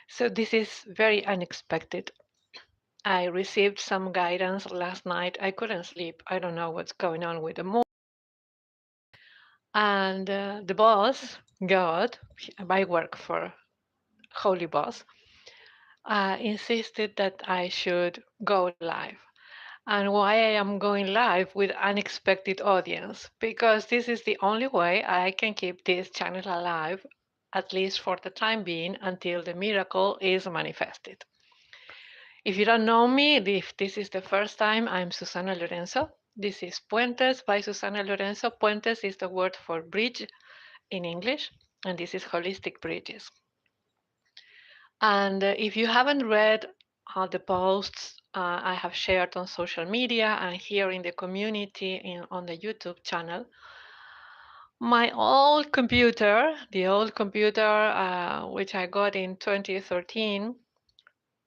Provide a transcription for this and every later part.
So this is very unexpected. I received some guidance last night. I couldn't sleep. I don't know what's going on with the mood. And the boss, God, I work for Holy Boss, insisted that I should go live. And why I am going live with unexpected audience? Because this is the only way I can keep this channel alive, at least for the time being, until the miracle is manifested. If you don't know me, if this is the first time, I'm Susana Lorenzo. This is Puentes by Susana Lorenzo. Puentes is the word for bridge in English, and this is holistic bridges. And if you haven't read the posts I have shared on social media and here in the community on the YouTube channel, my old computer, the old computer which I got in 2013,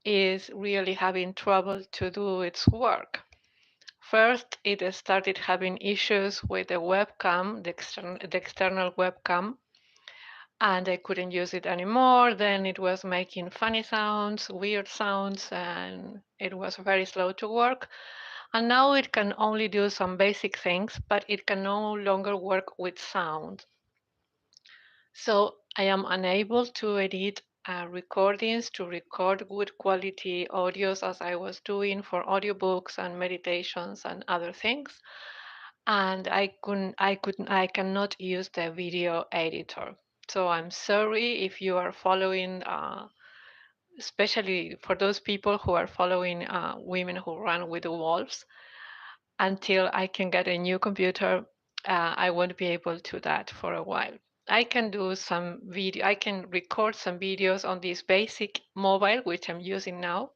is really having trouble to do its work. First, it started having issues with the webcam, the external webcam, and I couldn't use it anymore. Then it was making funny sounds, weird sounds, and it was very slow to work. And now it can only do some basic things, but it can no longer work with sound. So I am unable to edit recordings, to record good quality audios as I was doing for audiobooks and meditations and other things. And I cannot use the video editor. So I'm sorry if you are following, especially for those people who are following women who run with the wolves. Until I can get a new computer, I won't be able to do that for a while. I can do some video, I can record some videos on this basic mobile, which I'm using now.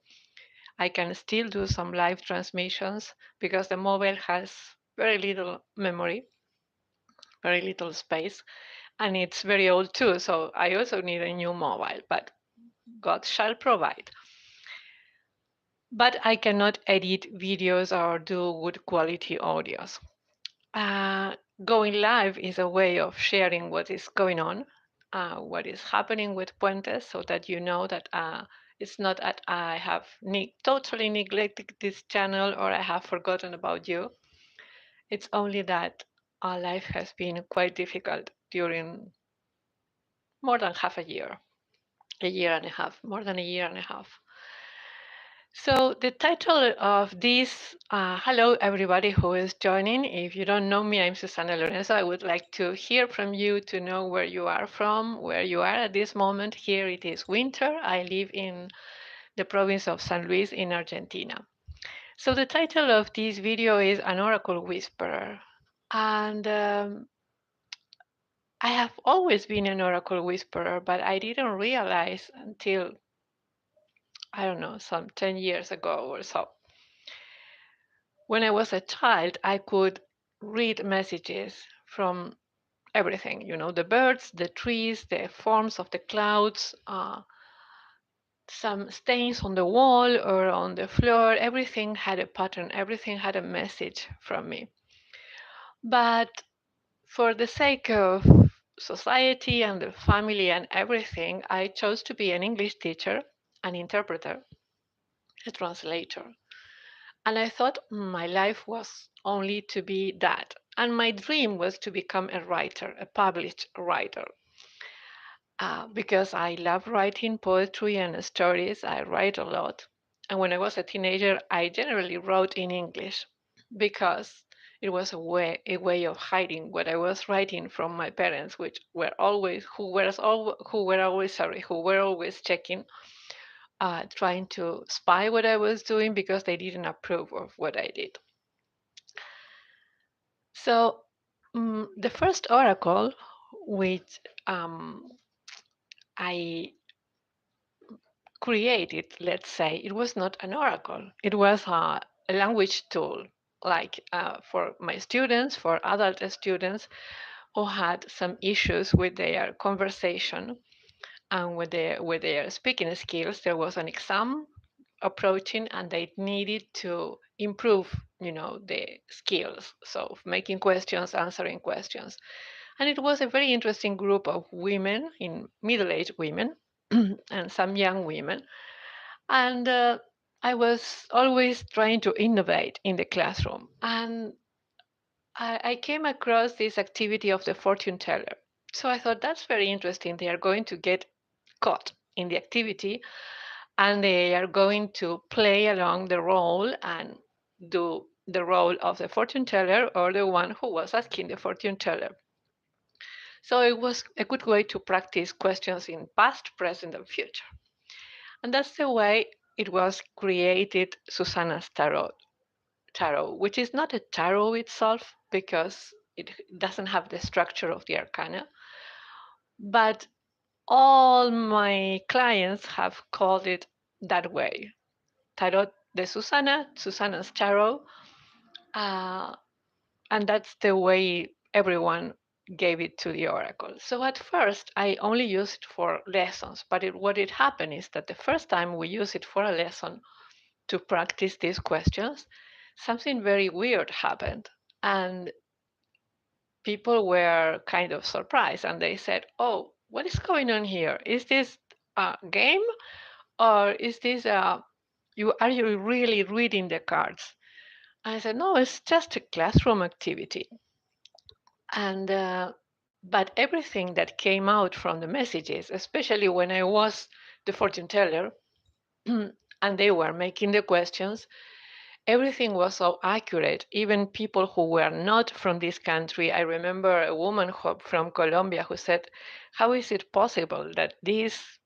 I can still do some live transmissions because the mobile has very little memory, very little space, and it's very old too. So I also need a new mobile, but God shall provide. But I cannot edit videos or do good quality audios. Going live is a way of sharing what is going on, what is happening with Puentes, so that you know that it's not that I have totally neglected this channel or I have forgotten about you. It's only that our life has been quite difficult during more than half a year and a half, more than a year and a half. So the title of this, hello everybody who is joining. If you don't know me, I'm Susana Lorenzo. I would like to hear from you to know where you are from, where you are at this moment. Here it is winter. I live in the province of San Luis in Argentina. So the title of this video is An Oracle Whisperer. And I have always been an Oracle Whisperer, but I didn't realize until, I don't know, some 10 years ago or so. When I was a child, I could read messages from everything, the birds, the trees, the forms of the clouds, some stains on the wall or on the floor. Everything had a pattern, everything had a message from me. But for the sake of society and the family and everything, I chose to be an English teacher, an interpreter, a translator. And I thought my life was only to be that. And my dream was to become a writer, a published writer. Because I love writing poetry and stories. I write a lot. And when I was a teenager, I generally wrote in English because it was a way of hiding what I was writing from my parents, which were always who were always checking, trying to spy what I was doing because they didn't approve of what I did. So the first oracle, which I created, let's say, it was not an oracle. It was a language tool, like for my students, for adult students who had some issues with their conversation and with their speaking skills. There was an exam approaching and they needed to improve the skills, so making questions, answering questions. And it was a very interesting group of women, in middle-aged women, and some young women. And I was always trying to innovate in the classroom. And I came across this activity of the fortune teller. So I thought that's very interesting. They are going to get caught in the activity and they are going to play along the role and do the role of the fortune teller or the one who was asking the fortune teller. So it was a good way to practice questions in past, present, and future. And that's the way it was created Susanna's tarot, which is not a tarot itself because it doesn't have the structure of the arcana, but all my clients have called it that way. Tarot de Susana, Susanna's tarot, uh, and that's the way everyone gave it to the oracle. So at first, I only used it for lessons, but what it happened is that the first time we used it for a lesson to practice these questions, something very weird happened. And people were kind of surprised and they said, "Oh, what is going on here? Is this a game or is this are you really reading the cards?" I said, "No, it's just a classroom activity." And but everything that came out from the messages, especially when I was the fortune teller and they were making the questions, everything was so accurate. Even people who were not from this country. I remember a woman from Colombia who said, "How is it possible that these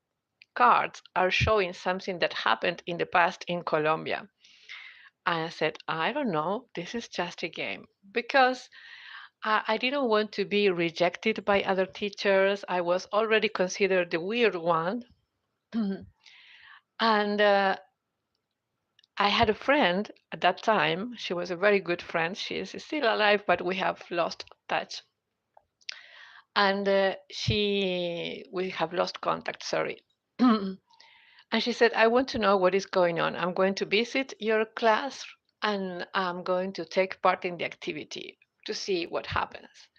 cards are showing something that happened in the past in Colombia?" And I said, "I don't know. This is just a game." Because I didn't want to be rejected by other teachers. I was already considered the weird one. And I had a friend at that time. She was a very good friend. She is still alive, but we have lost touch. And we have lost contact, sorry. And she said, "I want to know what is going on. I'm going to visit your class and I'm going to take part in the activity to see what happens."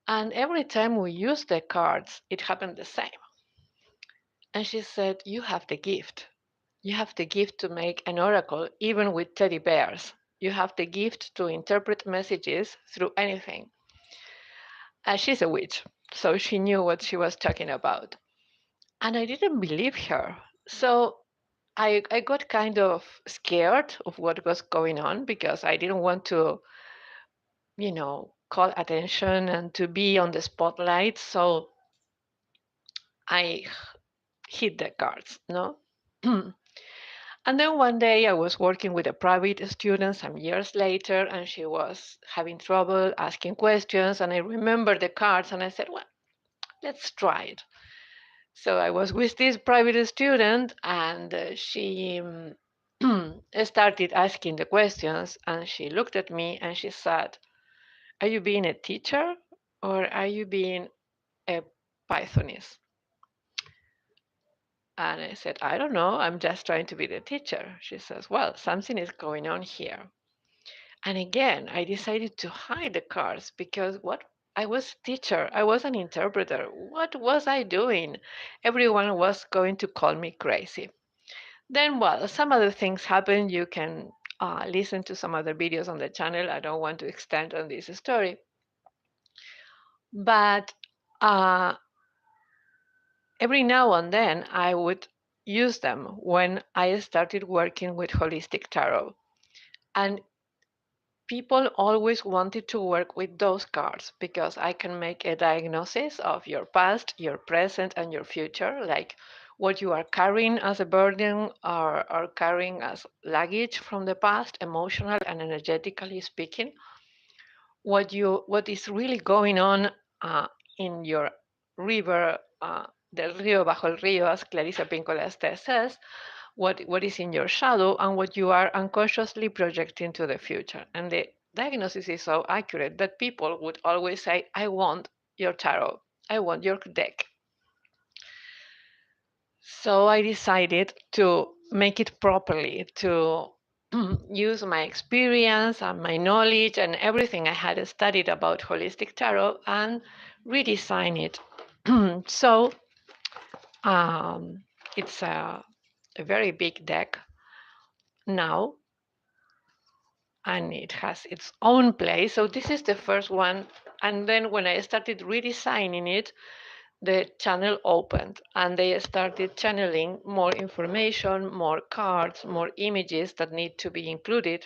And every time we used the cards, it happened the same. And she said, "You have the gift. You have the gift to make an oracle, even with teddy bears. You have the gift to interpret messages through anything." And she's a witch, so she knew what she was talking about. And I didn't believe her. So I got kind of scared of what was going on because I didn't want to, call attention and to be on the spotlight. So I hid the cards, no? And then one day I was working with a private student some years later, and she was having trouble asking questions. And I remembered the cards, and I said, "Well, let's try it." So I was with this private student, and she started asking the questions. And she looked at me and she said, "Are you being a teacher or are you being a Pythonist?" And I said, "I don't know. I'm just trying to be the teacher." She says, "Well, something is going on here." And again, I decided to hide the cards because what I was a teacher, I was an interpreter. What was I doing? Everyone was going to call me crazy. Then, well, some other things happened. You can listen to some other videos on the channel. I don't want to extend on this story. But uh, every now and then, I would use them when I started working with holistic tarot. And people always wanted to work with those cards because I can make a diagnosis of your past, your present, and your future, like what you are carrying as a burden or carrying as luggage from the past, emotional and energetically speaking, what is really going on in your river, del río bajo el río, as Clarissa Pinkola says, what is in your shadow and what you are unconsciously projecting to the future. And the diagnosis is so accurate that people would always say, "I want your tarot, I want your deck." So I decided to make it properly, to use my experience and my knowledge and everything I had studied about holistic tarot and redesign it. So Um, it's a very big deck now, and it has its own place. So this is the first one. And then when I started redesigning it, the channel opened and they started channeling more information, more cards, more images that need to be included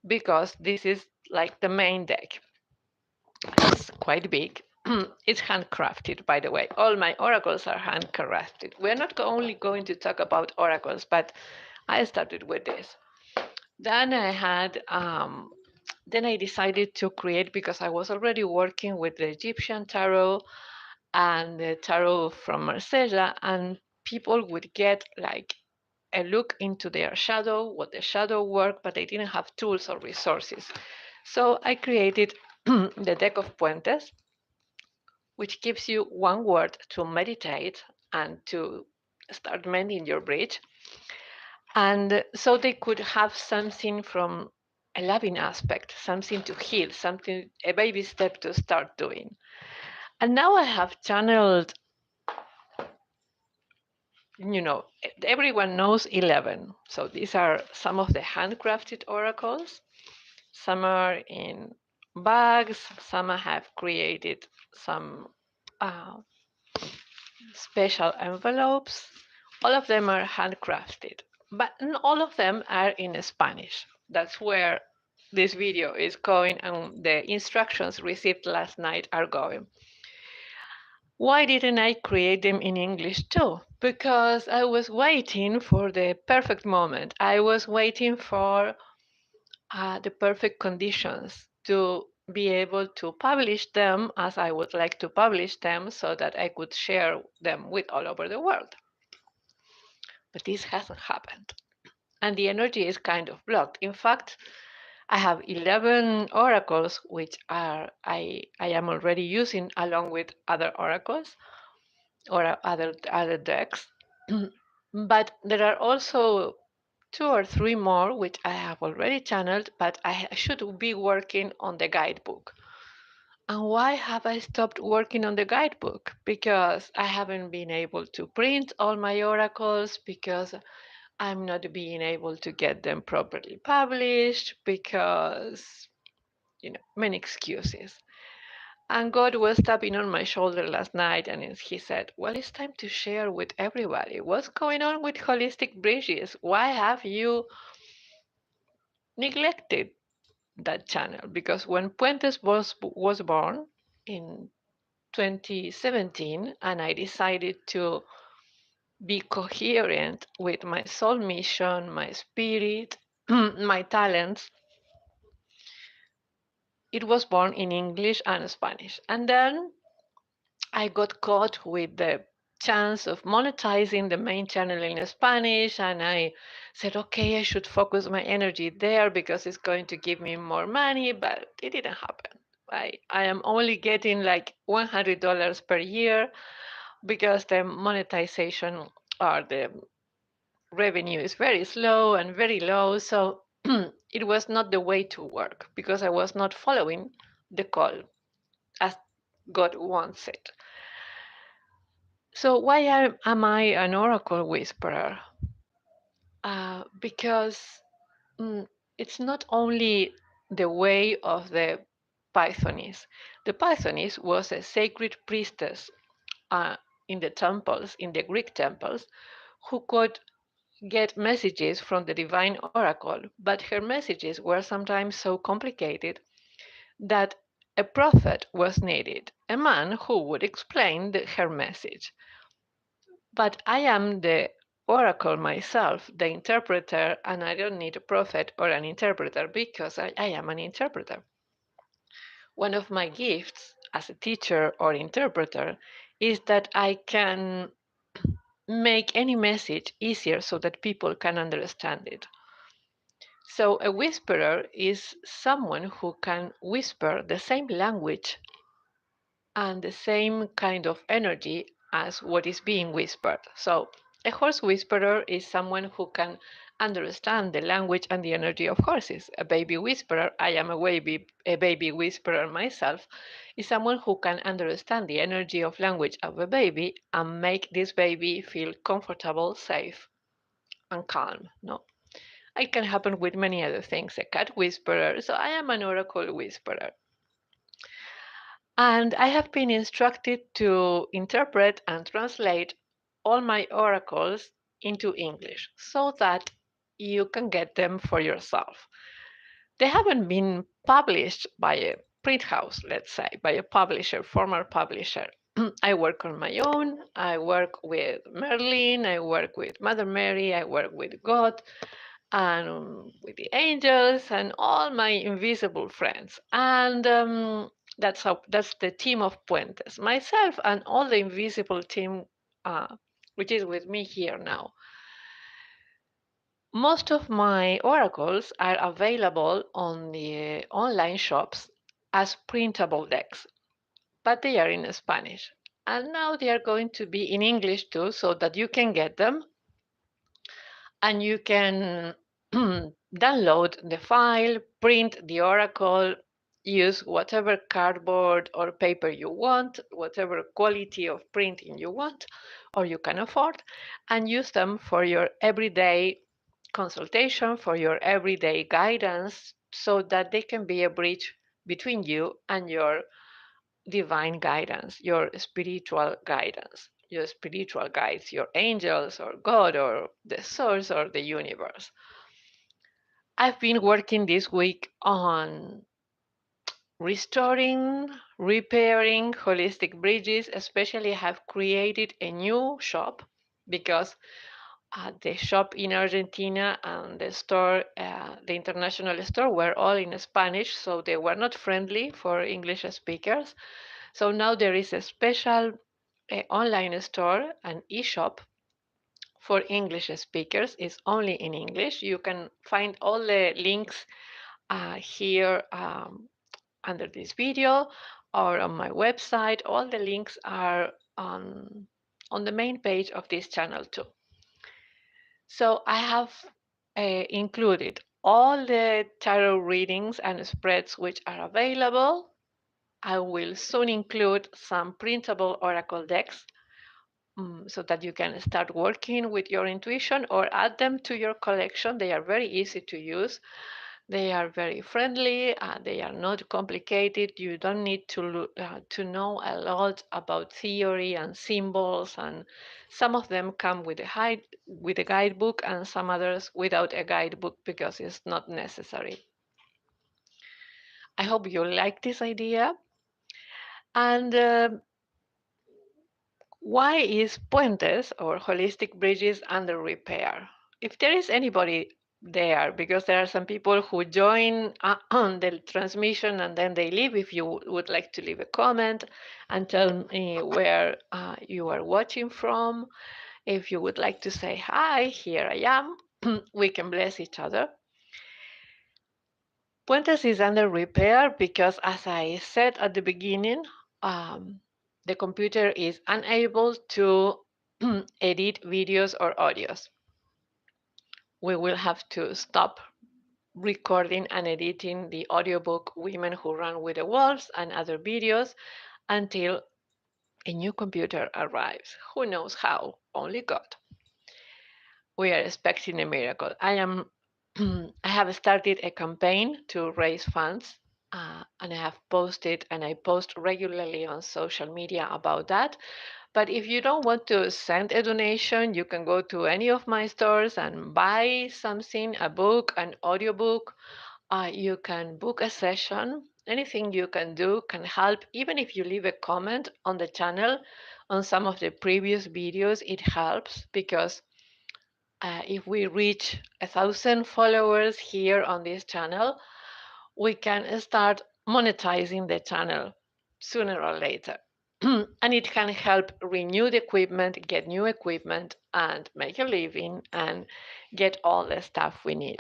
because this is like the main deck. It's quite big. It's handcrafted, by the way. All my oracles are handcrafted. We're not only going to talk about oracles, but I started with this. Then I had, then I decided to create because I was already working with the Egyptian tarot and the tarot from Marsella, and people would get like a look into their shadow, what the shadow work, but they didn't have tools or resources. So I created the deck of puentes, which gives you one word to meditate and to start mending your bridge. And so they could have something from a loving aspect, something to heal, something, a baby step to start doing. And now I have channeled, everyone knows 11. So these are some of the handcrafted oracles. Some are in bags, some I have created some uh, special envelopes. All of them are handcrafted, but not all of them are in Spanish. That's where this video is going and the instructions received last night are going. Why didn't I create them in English too? Because I was waiting for the perfect moment. I was waiting for the perfect conditions to be able to publish them as I would like to publish them so that I could share them with all over the world. But this hasn't happened. And the energy is kind of blocked. In fact, I have 11 oracles, which are I am already using along with other oracles or other decks. But there are also two or three more which I have already channeled, but I should be working on the guidebook. And why have I stopped working on the guidebook? Because I haven't been able to print all my oracles, because I'm not being able to get them properly published, because, many excuses. And God was tapping on my shoulder last night and he said, well, it's time to share with everybody what's going on with Holistic Bridges. Why have you neglected that channel? Because when Puentes was born in 2017 and I decided to be coherent with my soul mission, my spirit, my talents, it was born in English and Spanish. And then I got caught with the chance of monetizing the main channel in Spanish, and I said, okay, I should focus my energy there because it's going to give me more money, but it didn't happen. I am only getting like $100 per year because the monetization or the revenue is very slow and very low. So it was not the way to work because I was not following the call as God wants it. So why am I an oracle whisperer? Because mm, it's not only the way of the Pythoness. The Pythoness was a sacred priestess uh, in the temples, in the Greek temples, who could get messages from the divine oracle, but her messages were sometimes so complicated that a prophet was needed, a man who would explain her message. But I am the oracle myself, the interpreter, and I don't need a prophet or an interpreter because I am an interpreter. One of my gifts as a teacher or interpreter is that I can make any message easier so that people can understand it. So a whisperer is someone who can whisper the same language and the same kind of energy as what is being whispered. So A horse whisperer is someone who can understand the language and the energy of horses. A baby whisperer, I am a baby whisperer myself, is someone who can understand the energy of language of a baby and make this baby feel comfortable, safe, and calm. No, it can happen with many other things. A cat whisperer, so I am an oracle whisperer. And I have been instructed to interpret and translate all my oracles into English so that you can get them for yourself. They haven't been published by a print house, let's say, by a publisher, former publisher. I work on my own. I work with Merlin. I work with Mother Mary. I work with God and with the angels and all my invisible friends. And that's the team of Puentes, myself and all the invisible team, which is with me here now. Most of my oracles are available on the online shops as printable decks, but they are in Spanish. And now they are going to be in English too, so that you can get them and you can download the file, print the oracle, use whatever cardboard or paper you want, whatever quality of printing you want or you can afford, and use them for your everyday consultation, for your everyday guidance, so that they can be a bridge between you and your divine guidance, your spiritual guides, your angels or God or the source or the universe. I've been working this week on restoring, repairing holistic bridges, especially have created a new shop because the shop in Argentina and the store, the international store, were all in Spanish, so they were not friendly for English speakers. So now there is a special online store, an e-shop for English speakers. It's only in English. You can find all the links here under this video or on my website. All the links are on the main page of this channel too. So I have included all the tarot readings and spreads which are available. I will soon include some printable oracle decks so that you can start working with your intuition or add them to your collection. They are very easy to use. They are very friendly. They are not complicated. You don't need to know a lot about theory and symbols. And some of them come with a guidebook, and some others without a guidebook because it's not necessary. I hope you like this idea. And why is puentes or holistic bridges under repair? If there is anybody there, because there are some people who join on the transmission and then they leave, if you would like to leave a comment and tell me where you are watching from, if you would like to say, hi, here I am, we can bless each other. Puentes is under repair because, as I said at the beginning, um, the computer is unable to edit videos or audios. We will have to stop recording and editing the audiobook Women Who Run with the Wolves and other videos until a new computer arrives. Who knows how? Only God. We are expecting a miracle. I have started a campaign to raise funds, and I have posted and I post regularly on social media about that. But if you don't want to send a donation, you can go to any of my stores and buy something, a book, an audiobook. You can book a session. Anything you can do can help. Even if you leave a comment on the channel on some of the previous videos, it helps because if we reach 1,000 followers here on this channel, we can start monetizing the channel sooner or later. And it can help renew the equipment, get new equipment, and make a living and get all the stuff we need.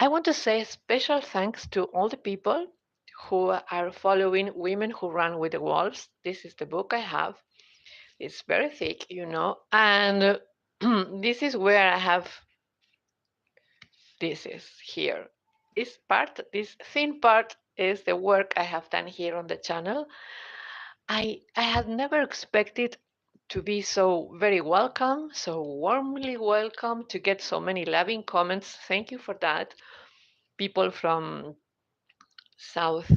I want to say special thanks to all the people who are following Women Who Run with the Wolves. This is the book I have. It's very thick, and This is where I have this is here. This thin part is the work I have done here on the channel. I had never expected to be so very welcome, so warmly welcome, to get so many loving comments. Thank you for that. People from South,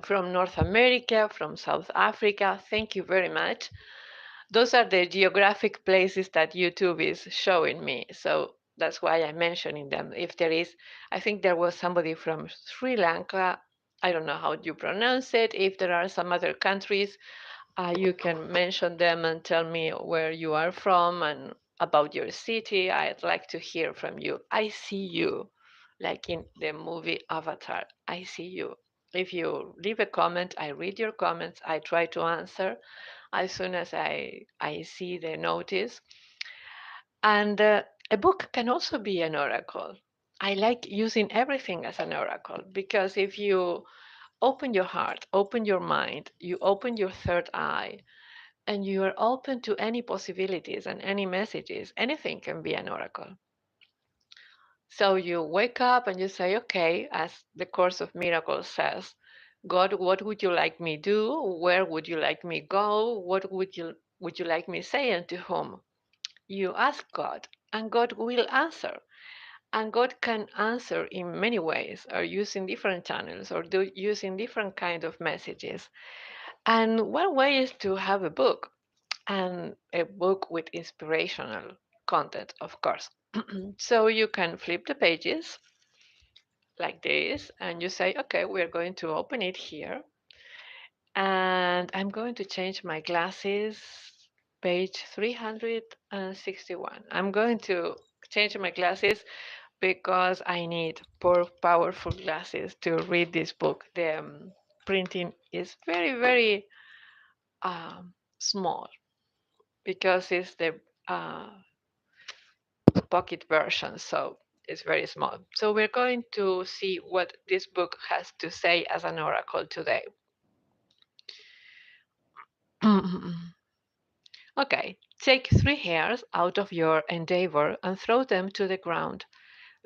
from North America, from South Africa, thank you very much. Those are the geographic places that YouTube is showing me. So that's why I'm mentioning them. If there is, I think there was somebody from Sri Lanka. I don't know how you pronounce it. If there are some other countries, you can mention them and tell me where you are from and about your city. I'd like to hear from you. I see you, like in the movie Avatar. I see you. If you leave a comment, I read your comments. I try to answer as soon as I see the notice. And a book can also be an oracle. I like using everything as an oracle because if you open your heart, open your mind, you open your third eye, and you are open to any possibilities and any messages, anything can be an oracle. So you wake up and you say, okay, as the Course of Miracles says, God, what would you like me do? Where would you like me go? What would you like me say and to whom? You ask God, and God will answer. And God can answer in many ways, or using different channels, or using different kind of messages. And one way is to have a book, and a book with inspirational content, of course. So you can flip the pages like this, and you say, okay, we're going to open it here. And I'm going to change my glasses, page 361. I'm going to change my glasses because I need powerful glasses to read this book. The printing is very, very small because it's the uh, pocket version, so it's very small. So we're going to see what this book has to say as an oracle today. Okay, take 3 hairs out of your endeavor and throw them to the ground.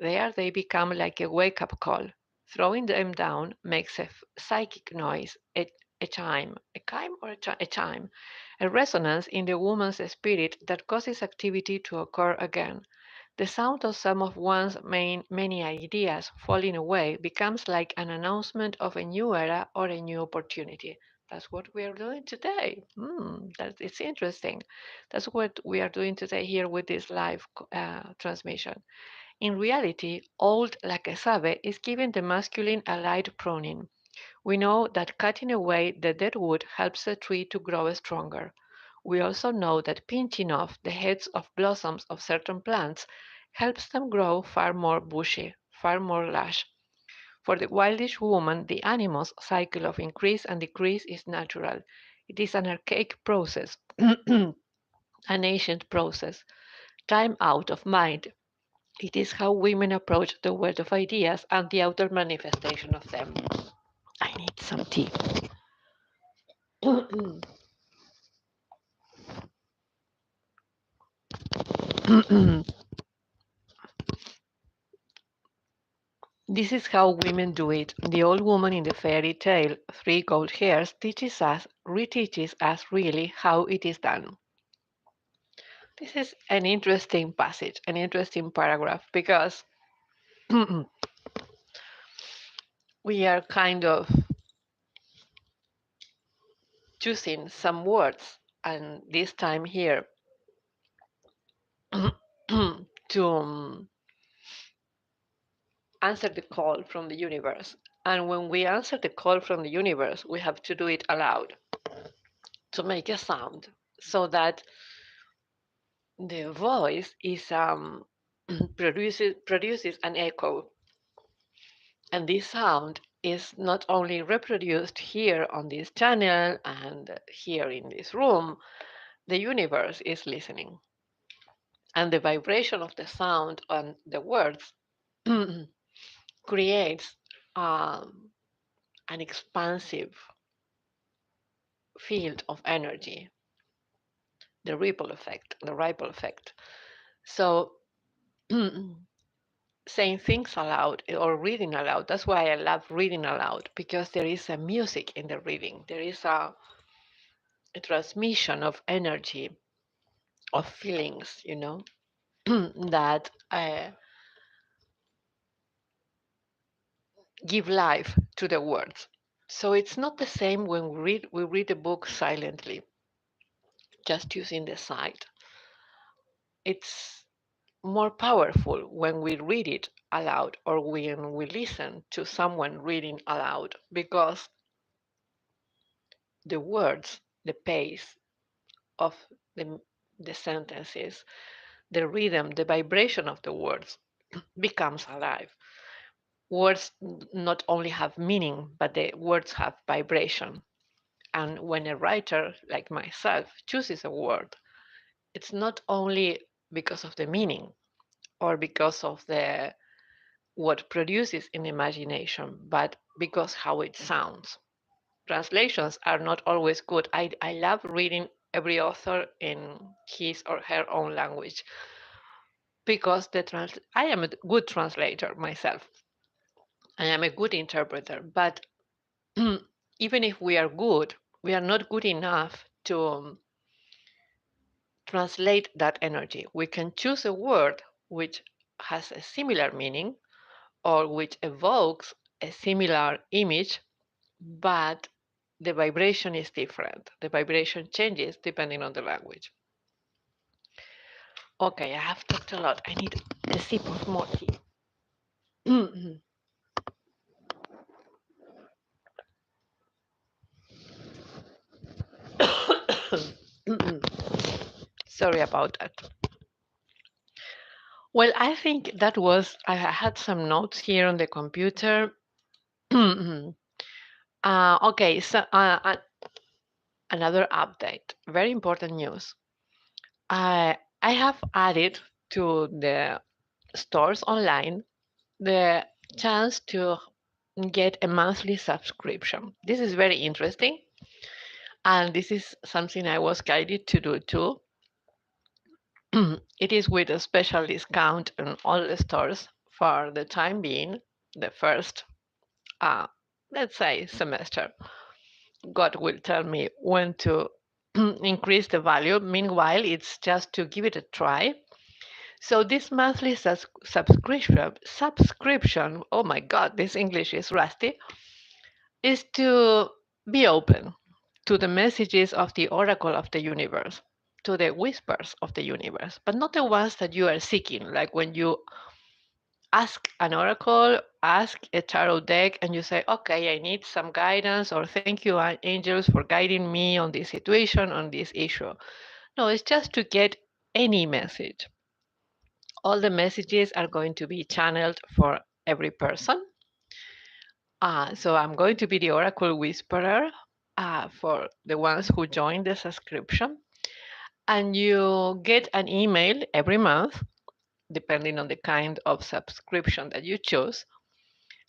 There they become like a wake-up call. Throwing them down makes a psychic noise, a chime, a chime, a resonance in the woman's spirit that causes activity to occur again. The sound of some of one's many ideas falling away becomes like an announcement of a new era or a new opportunity. That's what we are doing today. It's interesting. That's what we are doing today here with this live transmission. In reality, old Lakesabe is giving the masculine a light pruning. We know that cutting away the dead wood helps the tree to grow stronger. We also know that pinching off the heads of blossoms of certain plants helps them grow far more bushy, far more lush. For the wildish woman, the animal's cycle of increase and decrease is natural. It is an archaic process, an ancient process, time out of mind. It is how women approach the world of ideas and the outer manifestation of them. I need some tea. This is how women do it. The old woman in the fairy tale, Three Gold Hairs, reteaches us really how it is done. This is an interesting passage, an interesting paragraph, because we are kind of choosing some words, and this time here to answer the call from the universe. And when we answer the call from the universe, we have to do it aloud to make a sound so that the voice is produces an echo, and this sound is not only reproduced here on this channel and here in this room. The universe is listening, and the vibration of the sound and the words creates an expansive field of energy, the ripple effect. So saying things aloud or reading aloud, that's why I love reading aloud, because there is a music in the reading. There is a transmission of energy, of feelings, that give life to the words. So it's not the same when we read a book silently, just using the sight. It's more powerful when we read it aloud or when we listen to someone reading aloud, because the words, the pace of the, the sentences, the rhythm, the vibration of the words becomes alive. Words not only have meaning, but the words have vibration. And when a writer like myself chooses a word, it's not only because of the meaning or because of the what produces in imagination, but because how it sounds. Translations are not always good. I love reading every author in his or her own language, because I am a good translator myself. I am a good interpreter, but even if we are good, we are not good enough to translate that energy. We can choose a word which has a similar meaning or which evokes a similar image, but the vibration is different. The vibration changes depending on the language. Okay, I have talked a lot. I need a sip of more tea. Sorry about that. Well, I think I had some notes here on the computer. Okay, so another update. Very important news. I have added to the stores online the chance to get a monthly subscription. This is very interesting, and this is something I was guided to do too. It is with a special discount in all the stores for the time being, the first, uh, let's say, semester. God will tell me when to increase the value. Meanwhile, it's just to give it a try. So this monthly subscription, oh my God, this English is rusty, is to be open to the messages of the oracle of the universe, to the whispers of the universe, but not the ones that you are seeking, like when you ask an oracle, ask a tarot deck, and you say, okay, I need some guidance, or thank you, angels, for guiding me on this situation, on this issue. No, it's just to get any message. All the messages are going to be channeled for every person. So I'm going to be the oracle whisperer for the ones who join the subscription. And you get an email every month, depending on the kind of subscription that you choose.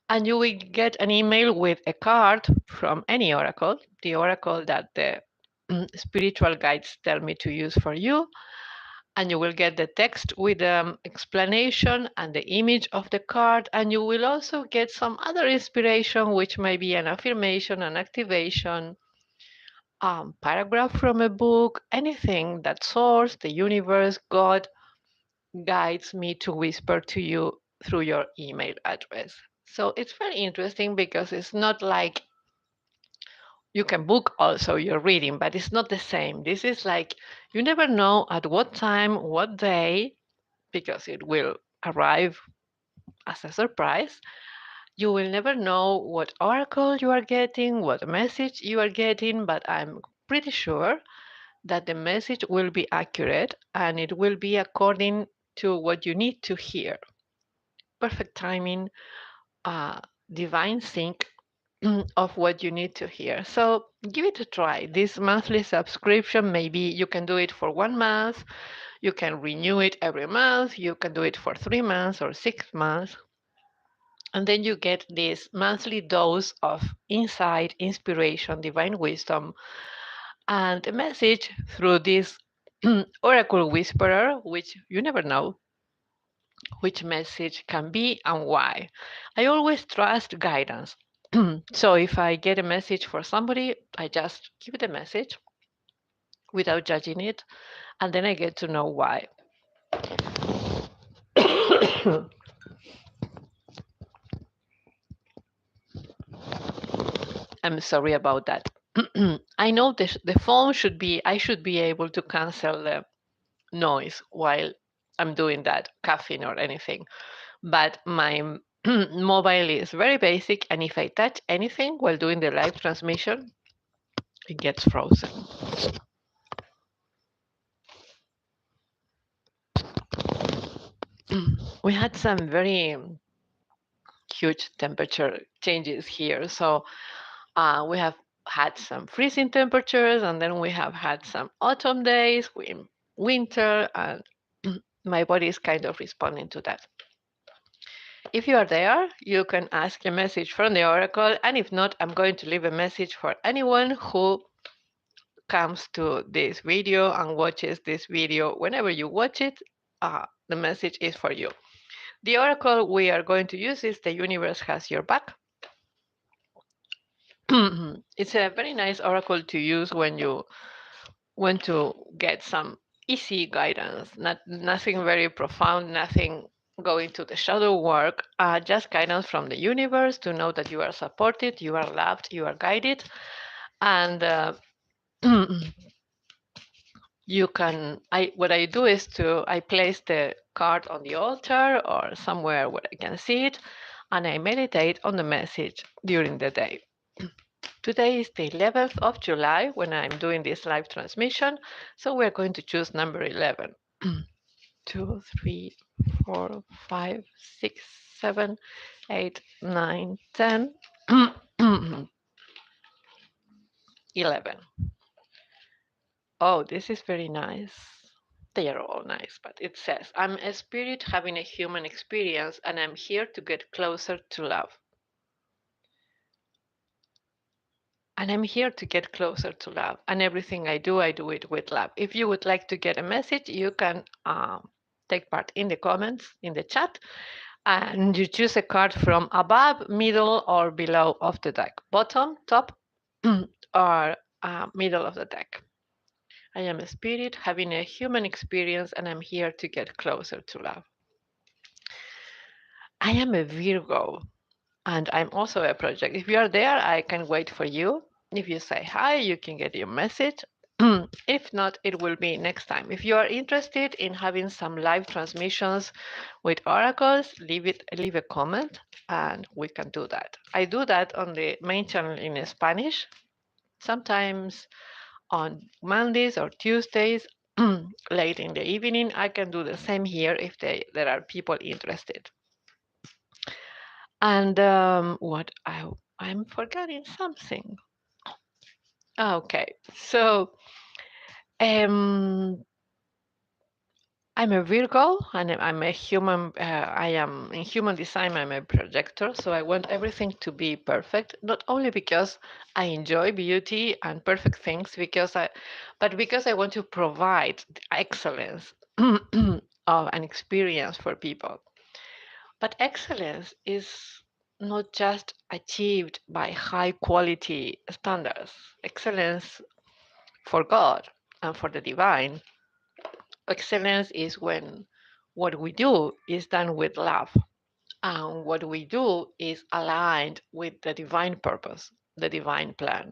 And you will get an email with a card from any oracle, the oracle that the spiritual guides tell me to use for you. And you will get the text with the explanation and the image of the card. And you will also get some other inspiration, which may be an affirmation, an activation, paragraph from a book, anything that source, the universe, God guides me to whisper to you through your email address. So it's very interesting because it's not like you can book also your reading, but it's not the same. This is like you never know at what time, what day, because it will arrive as a surprise. You will never know what oracle you are getting, what message you are getting, but I'm pretty sure that the message will be accurate and it will be according to what you need to hear. Perfect timing, uh, divine sync of what you need to hear. So give it a try. This monthly subscription, maybe you can do it for 1 month, you can renew it every month, you can do it for 3 months or 6 months. And then you get this monthly dose of insight, inspiration, divine wisdom, and a message through this oracle whisperer, which you never know which message can be and why. I always trust guidance. So if I get a message for somebody, I just give the message without judging it, and then I get to know why. I'm sorry about that. I know the phone should be, I should be able to cancel the noise while I'm doing that, caffeine or anything. But my mobile is very basic, and if I touch anything while doing the live transmission, it gets frozen. We had some very huge temperature changes here. So we have had some freezing temperatures, and then we have had some autumn days, winter, and my body is kind of responding to that. If you are there, you can ask a message from the oracle, and if not, I'm going to leave a message for anyone who comes to this video and watches this video. Whenever you watch it, the message is for you. The oracle we are going to use is The Universe Has Your Back. It's a very nice oracle to use when you want to get some easy guidance, nothing very profound, nothing going to the shadow work, just guidance from the universe to know that you are supported, you are loved, you are guided, and you can. What I do is I place the card on the altar or somewhere where I can see it, and I meditate on the message during the day. Today is the 11th of July when I'm doing this live transmission, so we're going to choose number 11. 2, 3, 4, 5, 6, 7, 8, 9, 10, 11. Oh, this is very nice. They are all nice, but it says, I'm a spirit having a human experience, and I'm here to get closer to love. And I'm here to get closer to love. And everything I do it with love. If you would like to get a message, you can take part in the comments, in the chat, and you choose a card from above, middle, or below of the deck. Bottom, top, or middle of the deck. I am a spirit having a human experience, and I'm here to get closer to love. I am a Virgo, and I'm also a project. If you are there, I can wait for you. If you say hi, you can get your message. If not, it will be next time. If you are interested in having some live transmissions with oracles, leave a comment and we can do that. I do that on the main channel in Spanish, sometimes on Mondays or Tuesdays, late in the evening. I can do the same here if there are people interested. And I'm forgetting something. Okay, so um, I'm a Virgo, and I'm a human. I am in human design. I'm a projector, so I want everything to be perfect. Not only because I enjoy beauty and perfect things, but because I want to provide excellence of an experience for people. But excellence is not just achieved by high quality standards. Excellence for God and for the divine. Excellence is when what we do is done with love, and what we do is aligned with the divine purpose, the divine plan.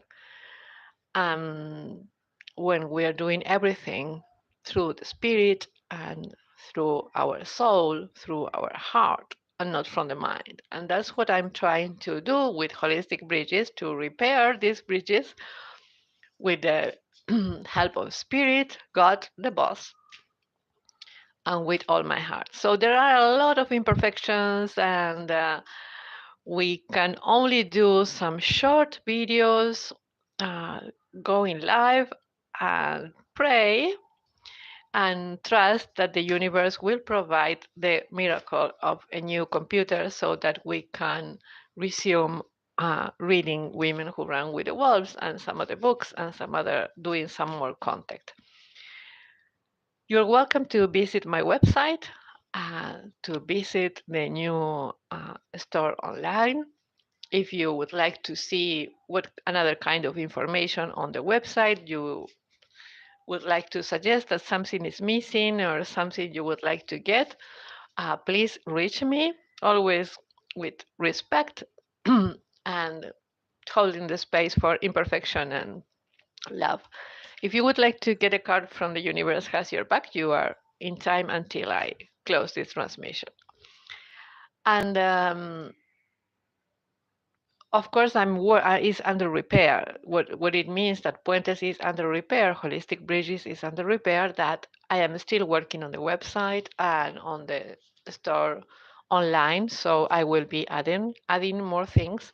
And when we are doing everything through the spirit and through our soul, through our heart, and not from the mind. And that's what I'm trying to do with holistic bridges, to repair these bridges with the help of spirit, God, the boss, and with all my heart. So there are a lot of imperfections, and we can only do some short videos, uh, going live, and pray and trust that the universe will provide the miracle of a new computer so that we can resume reading Women Who Run with the Wolves and some other books and some other doing some more contact. You're welcome to visit my website, to visit the new store online. If you would like to see what another kind of information on the website, you would like to suggest that something is missing or something you would like to get, please reach me, always with respect and holding the space for imperfection and love. If you would like to get a card from the universe has your back, you are in time until I close this transmission. And of course, is under repair. What it means that Puentes is under repair, Holistic Bridges is under repair. That I am still working on the website and on the store online, so I will be adding more things.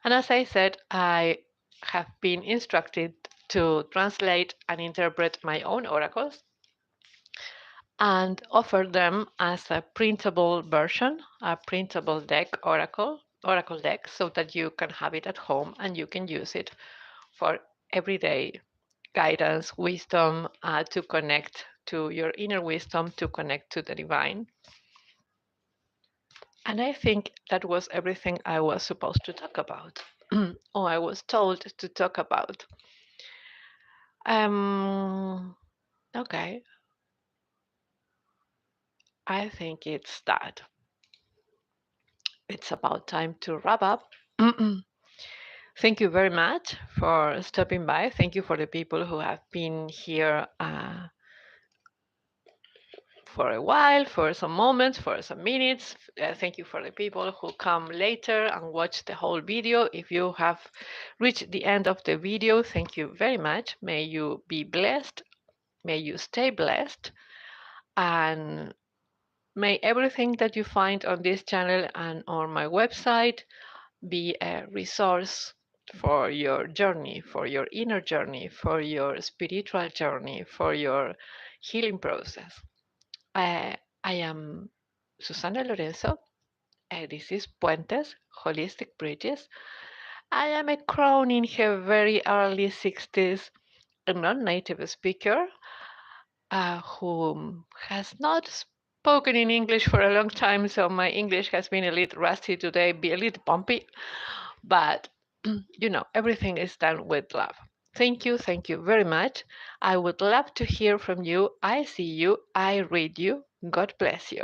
And as I said, I have been instructed to translate and interpret my own oracles and offer them as a printable version, a printable deck oracle deck, so that you can have it at home and you can use it for everyday guidance, wisdom, to connect to your inner wisdom, to connect to the divine. And I think that was everything I was supposed to talk about, or I was told to talk about. Okay, I think it's that. It's about time to wrap up. Thank you very much for stopping by. Thank you for the people who have been here for a while, for some moments, for some minutes. Thank you for the people who come later and watch the whole video. If you have reached the end of the video, thank you very much. May you be blessed. May you stay blessed. And may everything that you find on this channel and on my website be a resource for your journey, for your inner journey, for your spiritual journey, for your healing process. I am Susana Lorenzo. This is Puentes, Holistic Bridges. I am a crone in her very early 60s, a non-native speaker who has not spoken in English for a long time, so my English has been a little rusty today, be a little bumpy, but everything is done with love. Thank you very much. I would love to hear from you. I see you, I read you. God bless you.